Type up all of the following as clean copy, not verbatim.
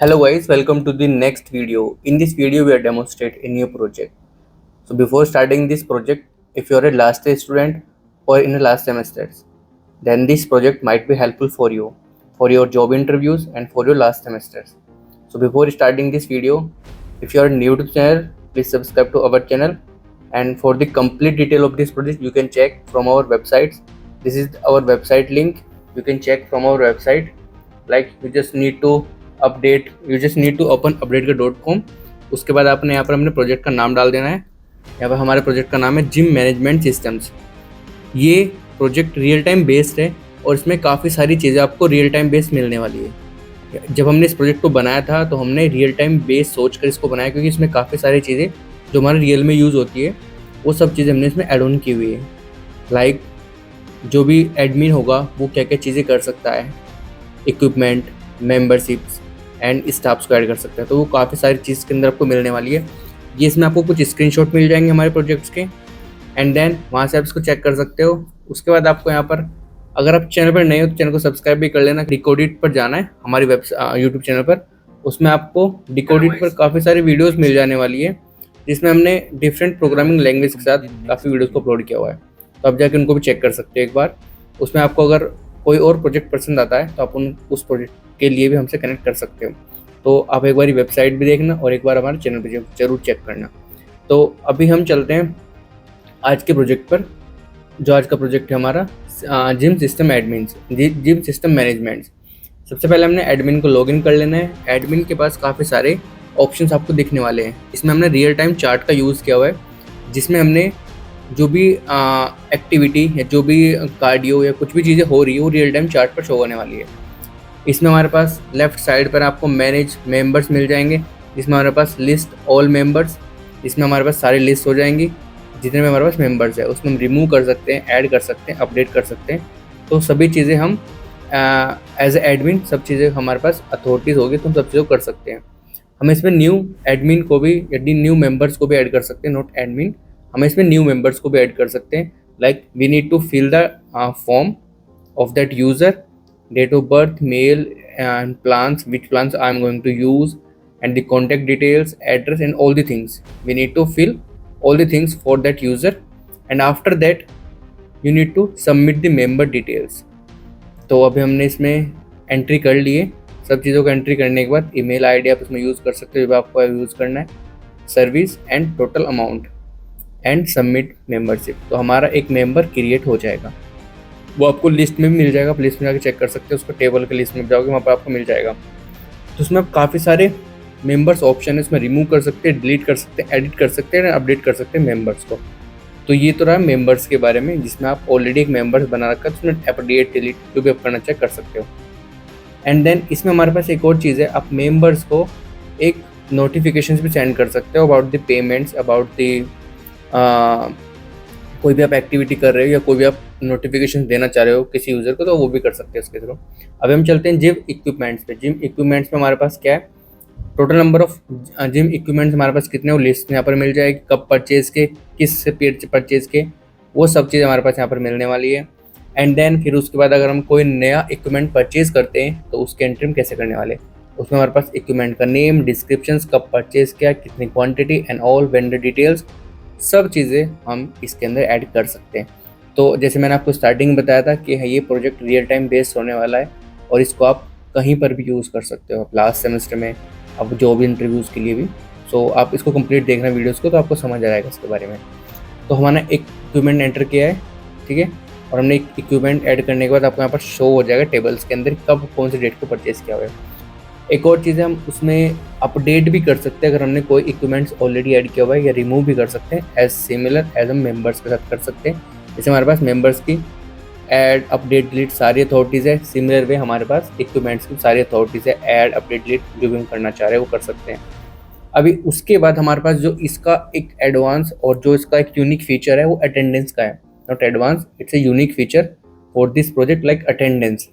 Hello guys, welcome to the next video. In this video, we are demonstrate a new project. So before starting this project, if you are a last year student or in the last semesters, then this project might be helpful for your job interviews and for your last semesters. So before starting this video, if you are new to the channel, please subscribe to our channel. And for the complete detail of this project, you can check from our websites. This is our website link. You can check from our website. Like you just need to open update.com. उसके बाद आपने यहाँ पर अपने project का नाम डाल देना है। यहाँ पर हमारे प्रोजेक्ट का नाम है जिम मैनेजमेंट सिस्टम्स। ये प्रोजेक्ट रियल टाइम बेस्ड है और इसमें काफ़ी सारी चीज़ें आपको रियल टाइम बेस्ड मिलने वाली है। जब हमने इस प्रोजेक्ट को बनाया था तो हमने रियल टाइम बेस्ड सोच कर इसको बनाया, क्योंकि इसमें काफ़ी सारी चीज़ें जो हमारे रियल में यूज़ होती है वो सब चीज़ें हमने इसमें ऐड ऑन की हुई है। लाइक जो भी एडमिन होगा वो क्या क्या चीज़ें कर सकता है, इक्विपमेंट, मेंबरशिप्स एंड स्टाफ्स को ऐड कर सकते हैं। तो वो काफ़ी सारी चीज़ के अंदर आपको मिलने वाली है। ये इसमें आपको कुछ स्क्रीनशॉट मिल जाएंगे हमारे प्रोजेक्ट्स के, एंड देन वहाँ से आप इसको चेक कर सकते हो। उसके बाद आपको यहाँ पर, अगर आप चैनल पर नए हो तो चैनल को सब्सक्राइब भी कर लेना। डिकोडिट पर जाना है हमारी यूट्यूब चैनल पर, उसमें आपको डिकोडिट पर काफ़ी सारी वीडियोज़ मिल जाने वाली है, जिसमें हमने डिफरेंट प्रोग्रामिंग लैंग्वेज के साथ काफ़ी वीडियोज़ को अपलोड किया हुआ है। तो आप जाके उनको भी चेक कर सकते हो एक बार। उसमें आपको अगर कोई और प्रोजेक्ट पसंद आता है तो आप उस प्रोजेक्ट के लिए भी हमसे कनेक्ट कर सकते हो। तो आप एक बार वेबसाइट भी देखना और एक बार हमारे चैनल पर जरूर चेक करना। तो अभी हम चलते हैं आज के प्रोजेक्ट पर। जो आज का प्रोजेक्ट है हमारा जिम सिस्टम मैनेजमेंट। सबसे पहले हमने एडमिन को लॉगिन कर लेना है। एडमिन के पास काफ़ी सारे ऑप्शंस आपको दिखने वाले हैं। इसमें हमने रियल टाइम चार्ट का यूज़ किया हुआ है, जिसमें हमने जो भी एक्टिविटी या जो भी कार्डियो या कुछ भी चीज़ें हो रही है वो रियल टाइम चार्ट पर शो होने वाली है। इसमें हमारे पास लेफ़्ट साइड पर आपको मैनेज मेंबर्स मिल जाएंगे, जिसमें हमारे पास लिस्ट ऑल मेंबर्स, इसमें हमारे पास सारी लिस्ट हो जाएंगी जितने में हमारे पास मेंबर्स है। उसमें हम रिमूव कर सकते हैं, ऐड कर सकते हैं, अपडेट कर सकते हैं। तो सभी चीज़ें हम एज ए एडमिन, सब चीज़ें हमारे पास अथॉरिटीज़ होगी तो हम सब चीज़ों को कर सकते हैं। हम इसमें न्यू एडमिन को भी या न्यू मेंबर्स को भी ऐड कर सकते हैं, नॉट एडमिन। हम इसमें न्यू मेंबर्स को भी ऐड कर सकते हैं। Like we need to fill the form of that user, date of birth, mail and plans, which plans I am going to use, and the contact details, address and all the things. We need to fill all the things for that user, and after that you need to submit the member details. तो अभी हमने इसमें entry कर लिए। सब चीज़ों को entry करने के बाद ईमेल आईडी आप इसमें यूज़ कर सकते हो जो आपको यूज़ करना है, service and total amount and submit membership. तो हमारा एक मेंबर क्रिएट हो जाएगा। वो आपको लिस्ट में भी मिल जाएगा, आप लिस्ट में जाकर चेक कर सकते हो। उसको टेबल के लिस्ट में जाओगे वहाँ पर आपको मिल जाएगा। तो उसमें आप काफ़ी सारे मेंबर्स ऑप्शन है, इसमें रिमूव कर सकते हैं, डिलीट कर सकते हैं, एडिट कर सकते हैं, अपडेट कर सकते हैं मेंबर्स को। तो ये तो रहा मेंबर्स के बारे में, जिसमें आप ऑलरेडी एक मेंबर्स बना रखा है तो उसमें अपडेट डिलीट जो भी आप करना चाहे कर सकते हो। एंड देन इसमें हमारे पास एक और चीज़ है, आप मेंबर्स को एक नोटिफिकेशन भी सेंड कर सकते हो about the payments, about the कोई भी आप एक्टिविटी कर रहे हो या कोई भी आप नोटिफिकेशन देना चाह रहे हो किसी यूज़र को, तो वो भी कर सकते हैं इसके थ्रू। अभी हम चलते हैं जिम इक्विपमेंट्स पे। जिम इक्विपमेंट्स में हमारे पास क्या है, total number of gym equipments हमारे पास कितने, वो लिस्ट यहाँ पर मिल जाएगी। कब परचेज़ के, किस से परचेज़ के, वो सब चीज़ हमारे पास यहाँ पर मिलने वाली है। एंड देन फिर उसके बाद अगर हम कोई नया इक्विपमेंट परचेज़ करते हैं तो उसके एंट्री हम कैसे करने वाले, उसमें हमारे पास इक्विपमेंट का नेम, डिस्क्रिप्शन, कब परचेज़ किया, कितनी quantity and all vendor details, सब चीज़ें हम इसके अंदर ऐड कर सकते हैं। तो जैसे मैंने आपको स्टार्टिंग में बताया था कि ये प्रोजेक्ट रियल टाइम बेस्ड होने वाला है और इसको आप कहीं पर भी यूज़ कर सकते हो, लास्ट सेमेस्टर में, अब जॉब इंटरव्यूज़ के लिए भी। सो आप इसको कंप्लीट देखना वीडियोज़ को, तो आपको समझ आ जाएगा इसके बारे में। तो हमने एक इक्विपमेंट एंटर किया है, ठीक है, और हमने एक इक्विपमेंट ऐड करने के बाद आपको यहाँ पर शो हो जाएगा टेबल्स के अंदर कब कौन सी डेट को परचेज़ किया हुआ है। एक और चीज़ है, हम उसमें अपडेट भी कर सकते हैं अगर हमने कोई इक्विपमेंट्स ऑलरेडी ऐड किया हुआ है, या रिमूव भी कर सकते हैं एज सिमिलर एज हम मेंबर्स के साथ कर सकते हैं। जैसे हमारे पास मेंबर्स की ऐड, अपडेट, डिलीट सारी अथॉरिटीज़ है, सिमिलर वे हमारे पास इक्विपमेंट्स की सारी अथॉरिटीज़ है, ऐड, अपडेट, डिलीट जो भी हम करना चाह रहे हैं वो कर सकते हैं। अभी उसके बाद हमारे पास जो इसका एक एडवांस और जो इसका एक यूनिक फीचर है वो अटेंडेंस का है। Not advance, it's a unique feature for this project, like attendance.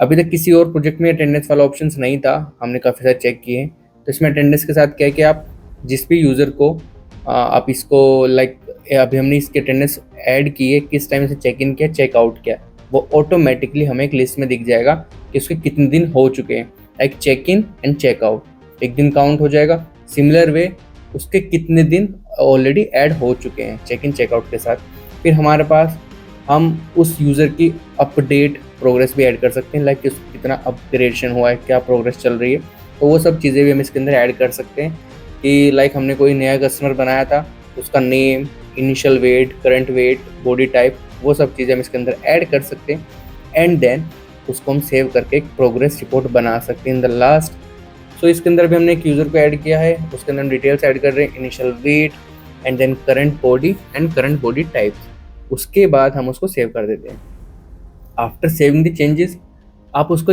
अभी तक किसी और प्रोजेक्ट में अटेंडेंस वाला ऑप्शन नहीं था, हमने काफ़ी सारे चेक किए। तो इसमें अटेंडेंस के साथ क्या है कि आप जिस भी यूज़र को आप इसको लाइक अभी हमने इसकी अटेंडेंस ऐड की है, किस टाइम से चेक इन किया, चेक आउट किया, वो ऑटोमेटिकली हमें एक लिस्ट में दिख जाएगा कि उसके कितने दिन हो चुके हैं। Like check in and checkout, एक दिन काउंट हो जाएगा। सिमिलर वे उसके कितने दिन ऑलरेडी ऐड हो चुके हैं चेक इन चेकआउट के साथ। फिर हमारे पास हम उस यूज़र की अपडेट प्रोग्रेस भी ऐड कर सकते हैं, लाइक कितना अपग्रेडेशन हुआ है, क्या प्रोग्रेस चल रही है। तो वो सब चीज़ें भी हम इसके अंदर ऐड कर सकते हैं कि लाइक हमने कोई नया कस्टमर बनाया था, उसका name, initial weight, current weight, body type, वो सब चीज़ें हम इसके अंदर ऐड कर सकते हैं। एंड देन उसको हम सेव करके एक प्रोग्रेस रिपोर्ट बना सकते हैं इन द लास्ट। सो इसके अंदर भी हमने एक यूज़र को ऐड किया है, उसके अंदर हम डिटेल्स ऐड कर रहे हैं, initial weight and then current body and current body type. उसके बाद हम उसको सेव कर देते हैं। आफ्टर सेविंग द चेंजेस आप उसको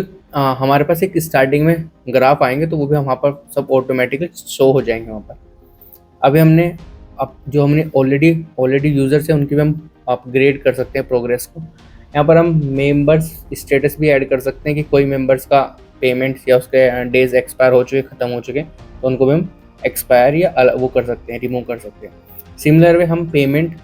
हमारे पास एक स्टार्टिंग में ग्राफ आएंगे, तो वो भी वहाँ पर सब ऑटोमेटिकली शो हो जाएंगे वहाँ पर। अभी हमने अब जो हमने ऑलरेडी यूज़र्स हैं उनकी भी हम अपग्रेड कर सकते हैं प्रोग्रेस को। यहाँ पर हम मेंबर्स स्टेटस भी ऐड कर सकते हैं कि कोई मेंबर्स का पेमेंट्स या उसके डेज एक्सपायर हो चुके, ख़त्म हो चुके, तो उनको भी हम एक्सपायर या वो कर सकते हैं, रिमूव कर सकते हैं। सिमिलर वे हम पेमेंट,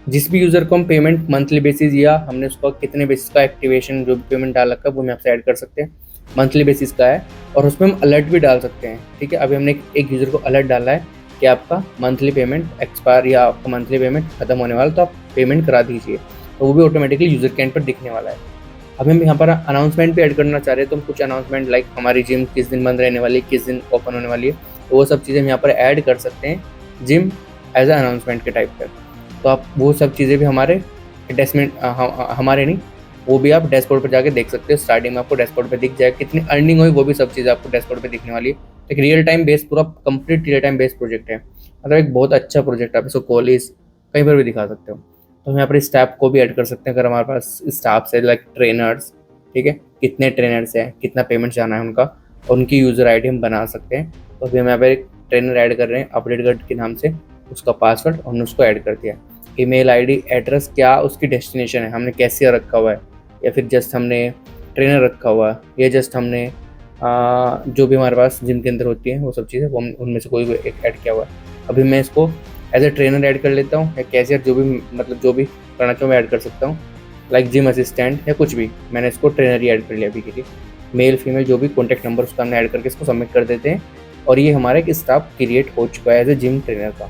जिस भी यूज़र को हम पेमेंट मंथली बेसिस या हमने उसका कितने बेसिस का एक्टिवेशन जो भी पेमेंट डाल रखा है वो हम यहाँ से ऐड कर सकते हैं, मंथली बेसिस का है। और उसमें हम अलर्ट भी डाल सकते हैं। ठीक है, अभी हमने एक यूज़र को अलर्ट डाला है कि आपका मंथली पेमेंट एक्सपायर या आपका मंथली पेमेंट खत्म होने वाला, तो आप पेमेंट करा दीजिए, तो वो भी ऑटोमेटिकली यूज़र के एंड पर दिखने वाला है। अब हम यहाँ पर अनाउंसमेंट भी ऐड करना चाह रहे हैं, तो हम कुछ अनाउंसमेंट लाइक हमारी जिम किस दिन बंद रहने वाली है, किस दिन ओपन होने वाली है, तो वो सब चीज़ें हम यहाँ पर ऐड कर सकते हैं जिम एज अ अनाउंसमेंट के टाइप पर। तो आप वो सब चीज़ें भी हमारे हमारे नहीं, वो भी आप डैशबोर्ड पर जाके देख सकते हो। स्टार्टिंग में आपको डैशबोर्ड पे दिख जाएगा कितनी अर्निंग हुई, वो भी सब चीज़ें आपको डैशबोर्ड पे दिखने वाली है। एक रियल टाइम बेस्ड, पूरा complete real time based project है, मतलब एक बहुत अच्छा प्रोजेक्ट है। आप इसको कॉलेज कहीं पर भी दिखा सकते हो। तो हम यहाँ पर स्टाफ को भी ऐड कर सकते हैं अगर हमारे पास स्टाफ है, लाइक ट्रेनर्स। ठीक है, कितने ट्रेनर्स हैं, कितना पेमेंट जाना है उनका, और उनकी यूज़र आई डी हम बना सकते हैं। तो अभी हम यहाँ पर एक ट्रेनर ऐड कर रहे हैं अपडेट गार्ड के नाम से, उसका पासवर्ड हमने उसको ऐड कर दिया। ईमेल आईडी, एड्रेस, क्या उसकी डेस्टिनेशन है, हमने कैसे रखा हुआ है, या फिर जस्ट हमने ट्रेनर रखा हुआ है, या जस्ट हमने जो भी हमारे पास जिम के अंदर होती है वो सब चीज़ें, वो उनमें से कोई एक ऐड किया हुआ है। अभी मैं इसको एज ए ट्रेनर ऐड कर लेता हूँ, या कैशियर, जो भी मतलब जो भी करना चाहूँ मैं ऐड कर सकता हूँ, लाइक जिम असिस्टेंट या कुछ भी। मैंने इसको ट्रेनर ही ऐड कर लिया अभी के लिए। मेल फीमेल जो भी कॉन्टैक्ट नंबर उसका हमने ऐड करके इसको सबमिट कर देते हैं, और ये हमारा एक स्टाफ क्रिएट हो चुका है एज ए जिम ट्रेनर का।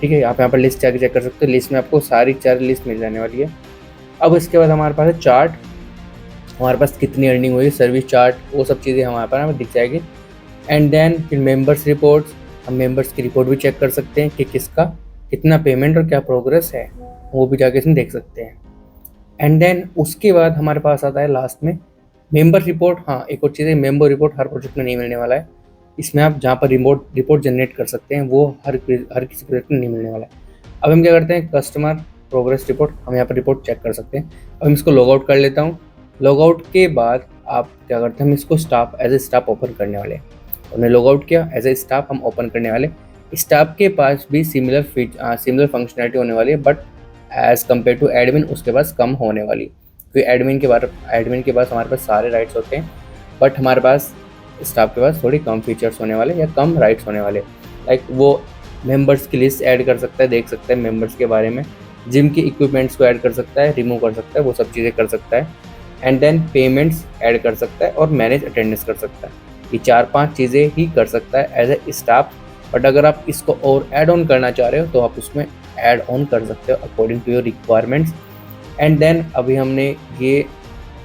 ठीक है, आप यहाँ पर लिस्ट जाके चेक कर सकते हो, लिस्ट में आपको सारी 4 लिस्ट मिल जाने वाली है। अब इसके बाद हमारे पास है चार्ट, हमारे पास कितनी अर्निंग हुई, सर्विस चार्ट, वो सब चीज़ें हमारे पास हमें दिख जाएगी। एंड देन फिर मेंबर्स रिपोर्ट्स, हम मेंबर्स की रिपोर्ट भी चेक कर सकते हैं कि किसका कितना पेमेंट और क्या प्रोग्रेस है, वो भी जाके इसमें देख सकते हैं। एंड देन उसके बाद हमारे पास आता है लास्ट में मेंबर रिपोर्ट। हाँ, एक और चीज़ है, मेंबर रिपोर्ट हर प्रोजेक्ट में नहीं मिलने वाला है। इसमें आप जहाँ पर रिपोर्ट जनरेट कर सकते हैं वो हर किसी प्रोजेक्ट में नहीं मिलने वाला है। अब हम क्या करते हैं, कस्टमर प्रोग्रेस रिपोर्ट, हम यहाँ पर रिपोर्ट चेक कर सकते हैं। अब हम इसको लॉग आउट कर लेता हूँ। लॉग आउट के बाद आप क्या करते हैं, हम इसको staff as a staff open करने वाले हैं। हमने लॉग आउट किया, एज ए स्टाफ हम ओपन करने वाले। स्टाफ के पास भी सिमिलर फंक्शनैलिटी होने वाली है, but as compare to admin उसके पास कम होने वाली, क्योंकि एडमिन के पास हमारे पास सारे राइट्स होते हैं, बट हमारे पास स्टाफ के पास थोड़ी कम फीचर्स होने वाले या कम राइट्स होने वाले। लाइक वो मेंबर्स की लिस्ट ऐड कर सकता है, देख सकता है मेंबर्स के बारे में, जिम के इक्विपमेंट्स को ऐड कर सकता है, रिमूव कर सकता है, वो सब चीज़ें कर सकता है। एंड देन पेमेंट्स ऐड कर सकता है और मैनेज अटेंडेंस कर सकता है। ये 4-5 चीज़ें ही कर सकता है एज ए स्टाफ। बट अगर आप इसको और ऐड ऑन करना चाह रहे हो तो आप उसमें ऐड ऑन कर सकते हो according to your requirements. And then अभी हमने ये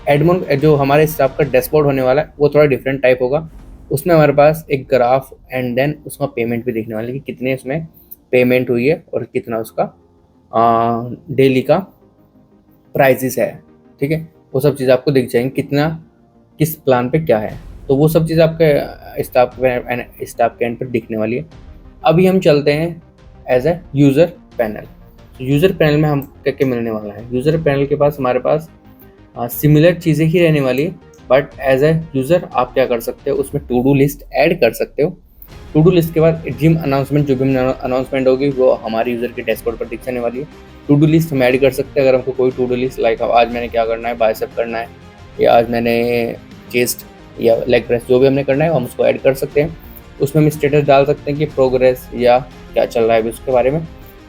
एडमोन, जो हमारे स्टाफ का डैशबोर्ड होने वाला है वो थोड़ा डिफरेंट टाइप होगा। उसमें हमारे पास एक ग्राफ एंड देन उसका पेमेंट भी दिखने वाली है कि कितने उसमें पेमेंट हुई है और कितना उसका डेली का प्राइजेस है। ठीक है, वो सब चीज़ आपको दिख जाएंगी, कितना किस प्लान पे क्या है, तो वो सब चीज़ आपके स्टाफ के एंड पर दिखने वाली है। अभी हम चलते हैं as a user panel. User panel में हम क्या क्या मिलने वाला है, यूज़र पैनल के पास हमारे पास सिमिलर चीज़ें ही रहने वाली है, बट एज ए यूज़र आप क्या कर सकते हो, उसमें टू डू लिस्ट ऐड कर सकते हो। टू डू लिस्ट के बाद जिम अनाउंसमेंट, जो भी अनाउंसमेंट होगी वो हमारे यूज़र के डैशबोर्ड पर दिख जाने वाली है। टू डू लिस्ट हम ऐड कर सकते हैं अगर हमको कोई टू डू लिस्ट, लाइक आज मैंने क्या करना है, बाइसेप करना है, या आज मैंने चेस्ट या लेग प्रेस, जो भी हमने करना है हम उसको ऐड कर सकते हैं। उसमें हम स्टेटस डाल सकते हैं कि प्रोग्रेस या क्या चल रहा है अभी उसके बारे में।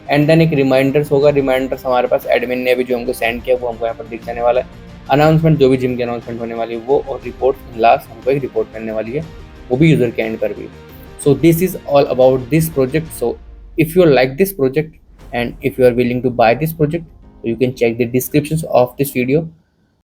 एंड देन एक रिमाइंडर्स होगा, रिमाइंडर्स हमारे पास एडमिन ने अभी जो हमको सेंड किया वो हमको यहाँ पर दिख जाने वाला है। अनाउंसमेंट, जो भी जिम की अनाउंसमेंट होने वाली है वो, और रिपोर्ट लास्ट हमको एक रिपोर्ट करने वाली है, वो भी यूज़र के एंड पर भी। So this is all about this project. So if you like this project and if you are willing to buy this project, you can check the descriptions of this video